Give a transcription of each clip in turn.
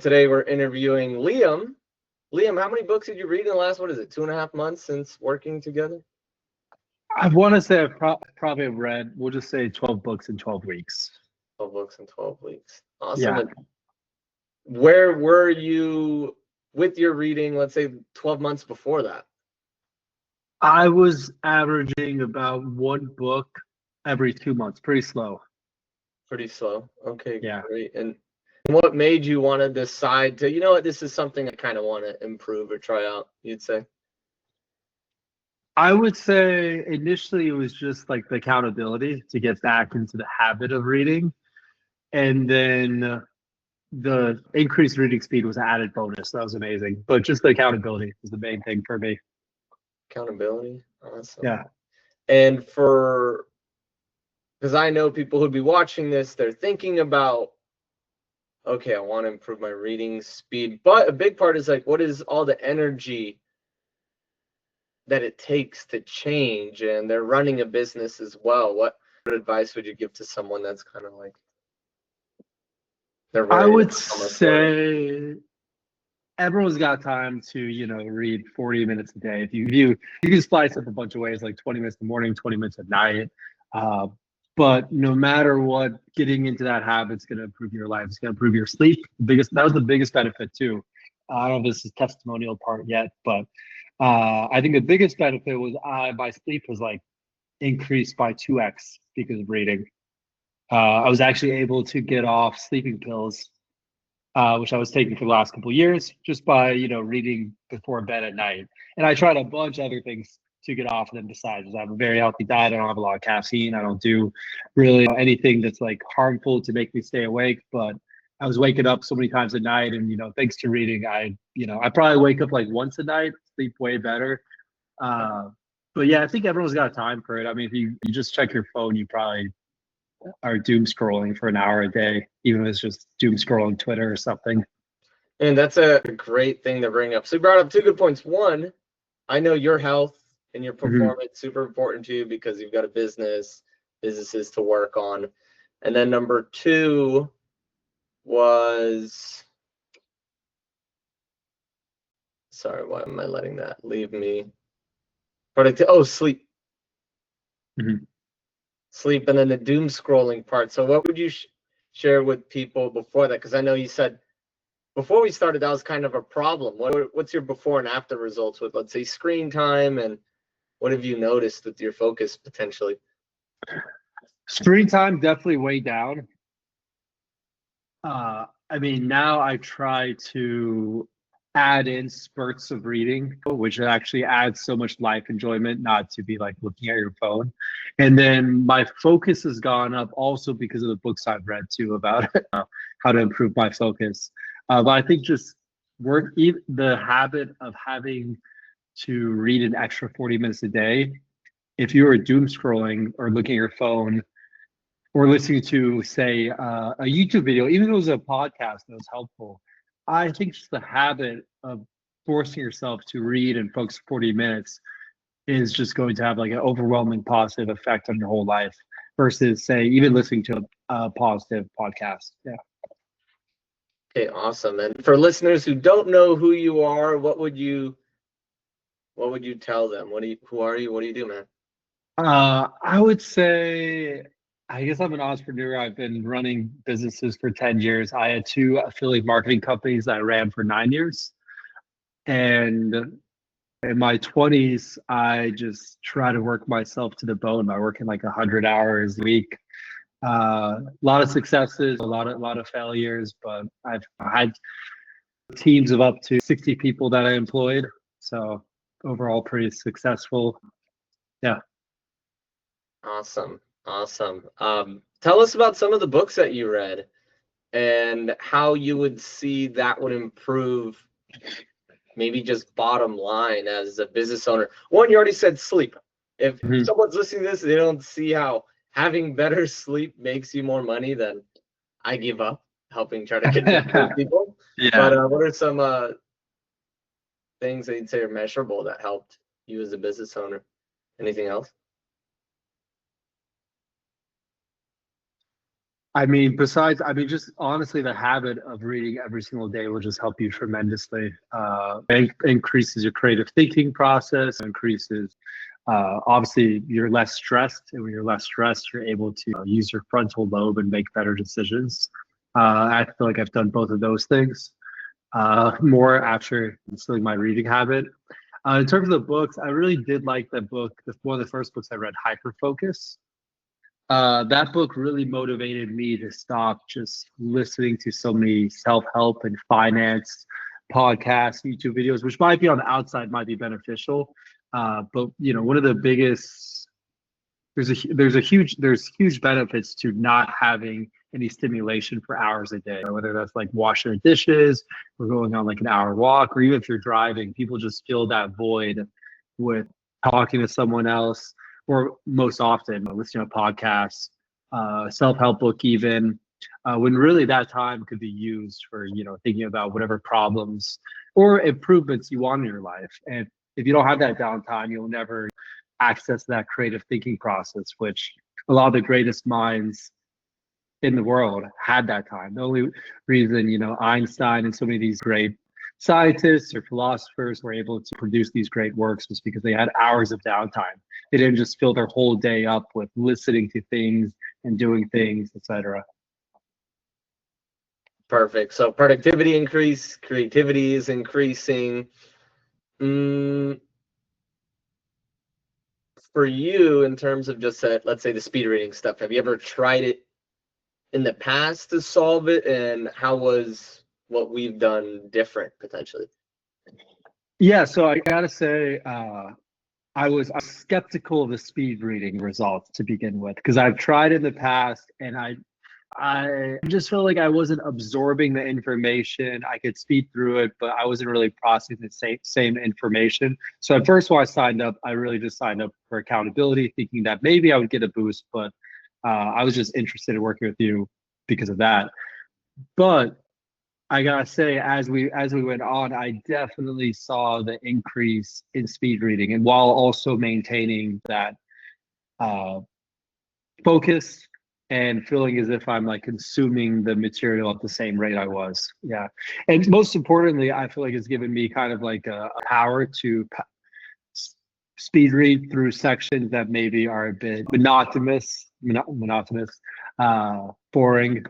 Today we're interviewing Liam. Liam, how many books did you read in the last, 2.5 months since working together? I want to say I've probably read, we'll just say 12 books in 12 weeks. 12 books in 12 weeks. Awesome. Yeah. And where were you with your reading, let's say 12 months before that? I was averaging about one book every 2 months, pretty slow. Pretty slow. Okay, Yeah. great. And what made you want to decide to, you know what, this is something I kind of want to improve or try out, you'd say? I would say initially it was just like the accountability to get back into the habit of reading. And then the increased reading speed was an added bonus. That was amazing. But just the accountability is the main thing for me. Accountability. Awesome. Yeah. And because I know people who'd be watching this, they're thinking about, okay, I want to improve my reading speed. But a big part is like, what is all the energy that it takes to change? And they're running a business as well. What advice would you give to someone that's kind of like, they're I ready would to become a quarterback? say everyone's got time to read 40 minutes a day. If you can slice up a bunch of ways, like 20 minutes in the morning, 20 minutes at night. But no matter what, getting into that habit's going to improve your life. It's going to improve your sleep. That was the biggest benefit too. I don't know if this is testimonial part yet, but I think the biggest benefit was my sleep was like increased by 2x because of reading. I was actually able to get off sleeping pills, which I was taking for the last couple of years, just by reading before bed at night. And I tried a bunch of other things to get off of them besides. I have a very healthy diet. I don't have a lot of caffeine. I don't do really anything that's like harmful to make me stay awake. But I was waking up so many times at night, and thanks to reading, I probably wake up like once a night, sleep way better. But yeah, I think everyone's got time for it. I mean, if you just check your phone, you probably are doom scrolling for an hour a day, even if it's just doom scrolling Twitter or something. And that's a great thing to bring up. So you brought up two good points. One, I know your health and your performance super important to you because you've got a businesses to work on. And then number two was, sorry, why am I letting that leave me? Sleep. Sleep, and then the doom scrolling part. So what would you share with people before that? Because I know you said before we started that was kind of a problem. What's your before and after results with, let's say, screen time, and what have you noticed with your focus potentially? Screen time definitely way down. I mean, now I try to add in spurts of reading, which actually adds so much life enjoyment, not to be like looking at your phone. And then my focus has gone up also because of the books I've read too about how to improve my focus. But I think just the habit of having to read an extra 40 minutes a day, if you are doom scrolling or looking at your phone or listening to, say, a YouTube video, even if it was a podcast that was helpful, I think just the habit of forcing yourself to read and focus 40 minutes is just going to have like an overwhelming positive effect on your whole life versus, say, even listening to a positive podcast. Yeah. Okay, awesome. And for listeners who don't know who you are, what would you tell them? Who are you? What do you do, man? I would say, I guess I'm an entrepreneur. I've been running businesses for 10 years. I had 2 affiliate marketing companies that I ran for 9 years. And in my 20s, I just try to work myself to the bone by working like 100 hours a week. A lot of successes, a lot of failures, but I've had teams of up to 60 people that I employed. So overall, pretty successful. Yeah. Awesome. Tell us about some of the books that you read and how you would see that would improve maybe just bottom line as a business owner. One, you already said sleep. If someone's listening to this, they don't see how having better sleep makes you more money, then I give up helping try to convince people. Yeah. But what are some things that you'd say are measurable that helped you as a business owner? Anything else? Just honestly, the habit of reading every single day will just help you tremendously. It increases your creative thinking process, increases, obviously, you're less stressed. And when you're less stressed, you're able to use your frontal lobe and make better decisions. I feel like I've done both of those things more after instilling my reading habit. In terms of the books, I really did like the book, one of the first books I read, Hyper Focus. That book really motivated me to stop just listening to so many self-help and finance podcasts, YouTube videos, which might be on the outside, might be beneficial. But one of the biggest there's huge benefits to not having any stimulation for hours a day, whether that's like washing the dishes or going on like an hour walk, or even if you're driving, people just fill that void with talking to someone else, or most often listening to podcasts, self-help book even, when really that time could be used for thinking about whatever problems or improvements you want in your life. And if you don't have that downtime, you'll never access that creative thinking process, which a lot of the greatest minds in the world had that time. The only reason Einstein and so many of these great scientists or philosophers were able to produce these great works was because they had hours of downtime. They didn't just fill their whole day up with listening to things and doing things, etc. Perfect. So productivity increase, creativity is increasing. Mm, for you, in terms of just let's say the speed reading stuff, have you ever tried it in the past to solve it, and how was what we've done different potentially? Yeah, so I gotta say, I was skeptical of the speed reading results to begin with, because I've tried in the past and I just felt like I wasn't absorbing the information. I could speed through it, but I wasn't really processing the same information. So at first, when I signed up, I really just signed up for accountability, thinking that maybe I would get a boost, but I was just interested in working with you because of that. But I gotta say, as we went on, I definitely saw the increase in speed reading, and while also maintaining that uh, focus and feeling as if I'm like consuming the material at the same rate I was. Yeah. And most importantly, I feel like it's given me kind of like a power to speed read through sections that maybe are a bit monotonous, boring.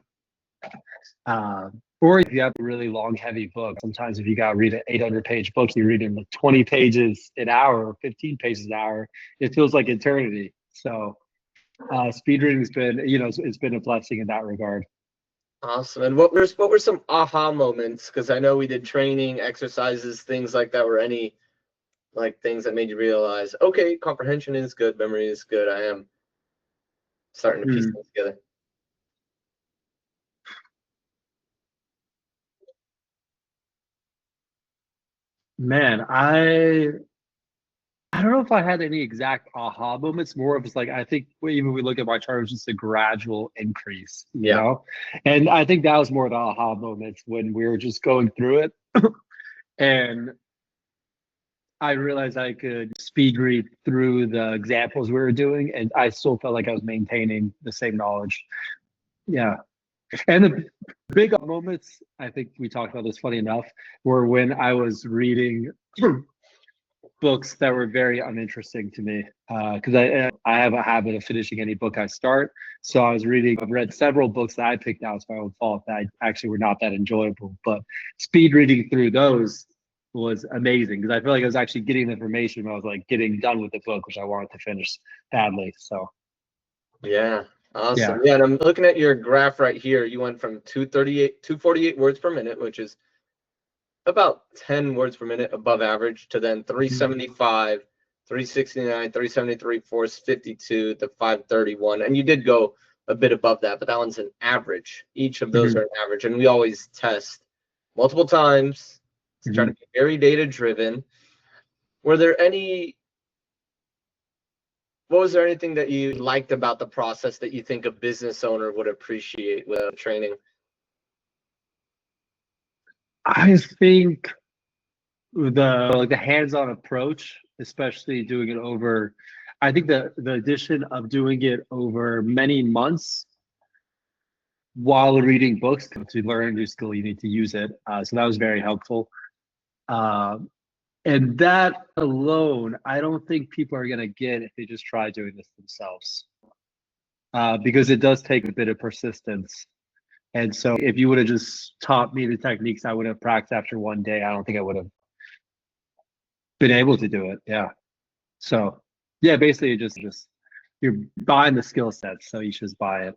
Or if you have a really long, heavy book, sometimes if you got to read an 800-page book, you're reading like 20 pages an hour or 15 pages an hour. It feels like eternity. So speed reading has been, it's been a blessing in that regard. Awesome. And what were some aha moments? Because I know we did training, exercises, things like that. Were any like things that made you realize, okay, comprehension is good, memory is good. I am starting to piece things together. Man, I don't know if I had any exact aha moments. More of it's like, I think even we look at my chart, it was just a gradual increase, Yeah. And I think that was more the aha moments when we were just going through it. And I realized I could speed read through the examples we were doing, and I still felt like I was maintaining the same knowledge. Yeah. And the big moments, I think we talked about this, funny enough, were when I was reading books that were very uninteresting to me, because I have a habit of finishing any book I start. So I've read several books that I picked out as my own fault that actually were not that enjoyable. But speed reading through those was amazing, because I feel like I was actually getting the information when I was like getting done with the book, which I wanted to finish badly. So Yeah. yeah. Awesome. Yeah. And I'm looking at your graph right here. You went from 248 words per minute, which is about 10 words per minute above average, to then 375, 369, 373, 452 to 531. And you did go a bit above that, but that one's an average. Each of those are an average. And we always test multiple times to try to be very data driven. Were there any What was there anything that you liked about the process that you think a business owner would appreciate with training? I think the hands-on approach, especially doing it over, I think the addition of doing it over many months while reading books. To learn a new skill, you need to use it. So that was very helpful. And that alone, I don't think people are going to get if they just try doing this themselves, because it does take a bit of persistence. And so if you would have just taught me the techniques I would have practiced after one day, I don't think I would have been able to do it. Yeah. So yeah, basically just you're buying the skill set, so you should just buy it.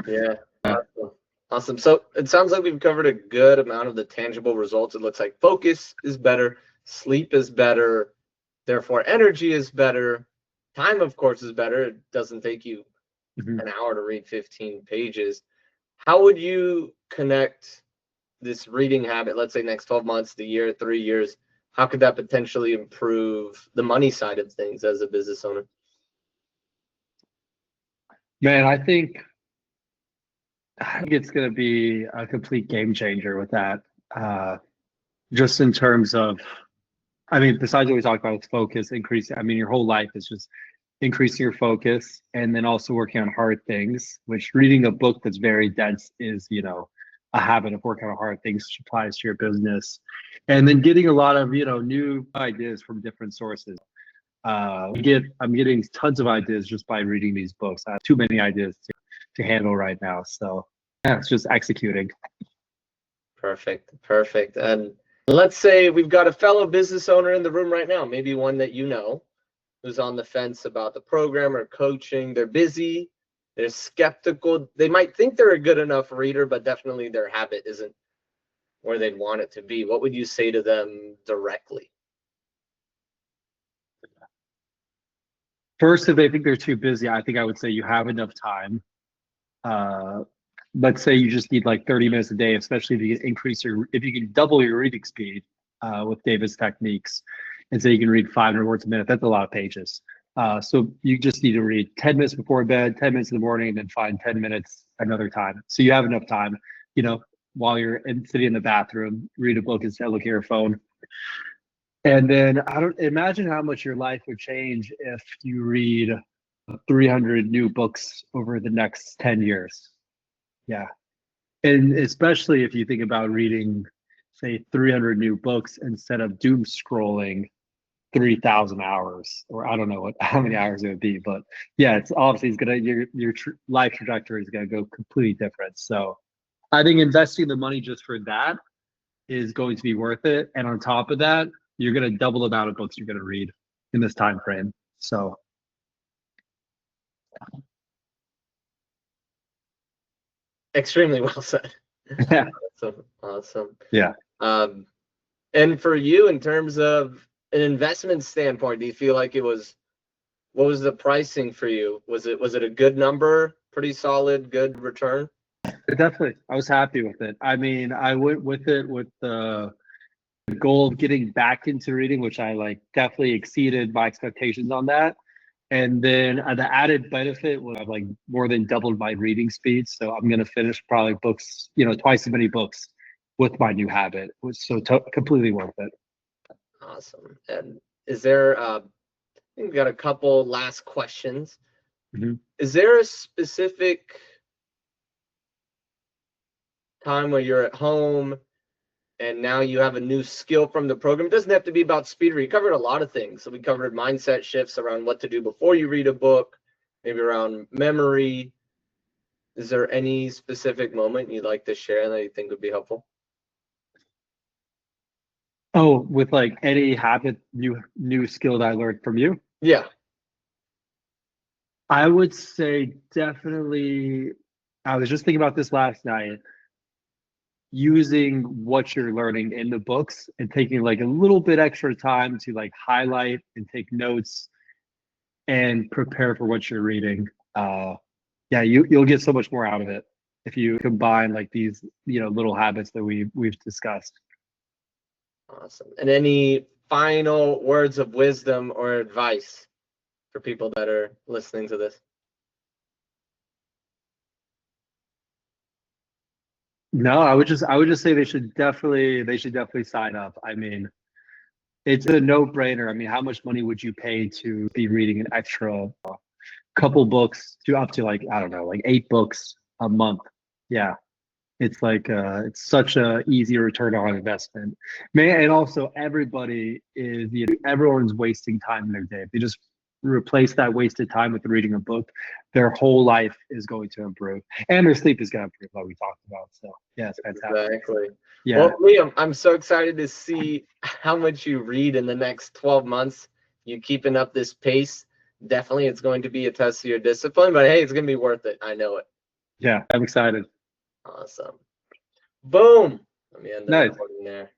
Yeah. Awesome. Awesome. So it sounds like we've covered a good amount of the tangible results. It looks like focus is better, sleep is better, therefore energy is better. Time, of course, is better. It doesn't take you Mhm. an hour to read 15 pages. How would you connect this reading habit, let's say next 12 months, the year, 3 years? How could that potentially improve the money side of things as a business owner? Man, I think it's going to be a complete game changer with that. Just in terms of, I mean, besides what we talked about with focus, increase. I mean, your whole life is just increasing your focus and then also working on hard things, which reading a book that's very dense is, a habit of working on hard things, which applies to your business. And then getting a lot of, new ideas from different sources. I'm getting tons of ideas just by reading these books. I have too many ideas to handle right now. So yeah, it's just executing. Perfect. Perfect. And let's say we've got a fellow business owner in the room right now, maybe one that you know, who's on the fence about the program or coaching. They're busy, they're skeptical. They might think they're a good enough reader, but definitely their habit isn't where they'd want it to be. What would you say to them directly? First, if they think they're too busy, I think I would say you have enough time. Uh, let's say you just need like 30 minutes a day, especially if you can if you can double your reading speed with David's techniques, and say you can read 500 words a minute. That's a lot of pages. So you just need to read 10 minutes before bed, 10 minutes in the morning, and then find 10 minutes another time. So you have enough time, while you're sitting in the bathroom, read a book instead of look at your phone. And then I don't imagine how much your life would change if you read 300 new books over the next 10 years. Yeah. And especially if you think about reading, say, 300 new books instead of doom scrolling 3,000 hours, or I don't know how many hours it would be, but yeah, it's obviously your life trajectory is gonna go completely different. So I think investing the money just for that is going to be worth it. And on top of that, you're gonna double the amount of books you're gonna read in this time frame. So Extremely well said. yeah, Awesome. Awesome. yeah. And for you, in terms of an investment standpoint, do you feel like what was the pricing for you? Was it a good number, pretty solid, good return? Definitely. I was happy with it. I mean, I went with it with the goal of getting back into reading, which I like definitely exceeded my expectations on that. And then the added benefit was I've like more than doubled my reading speed. So I'm going to finish probably books, twice as many books with my new habit, which so completely worth it. Awesome. And is there, I think we got a couple last questions. Mhm. Is there a specific time where you're at home and now you have a new skill from the program? It doesn't have to be about speed reading. We covered a lot of things. So we covered mindset shifts around what to do before you read a book, maybe around memory. Is there any specific moment you'd like to share that you think would be helpful? Oh, with like any habit, new skill that I learned from you, Yeah. I would say definitely. I was just thinking about this last night. Using what you're learning in the books and taking like a little bit extra time to like highlight and take notes and prepare for what you're reading. Yeah, you'll get so much more out of it if you combine like these little habits that we've discussed. Awesome. And any final words of wisdom or advice for people that are listening to this? No, I would just say they should definitely sign up. I mean, it's a no-brainer. I mean, how much money would you pay to be reading an extra couple books to up to like, I don't know, like 8 books a month? Yeah. It's like it's such a easy return on investment. Man, and also everybody is, you know, everyone's wasting time in their day. If they just replace that wasted time with reading a book, their whole life is going to improve. And their sleep is going to improve, like we talked about. So yeah, it's fantastic. Exactly. Yeah. Well, Liam, I'm so excited to see how much you read in the next 12 months. You keeping up this pace. Definitely, it's going to be a test of your discipline, but hey, it's going to be worth it. I know it. Yeah, I'm excited. Awesome. Boom. Let me end the Nice. recording there.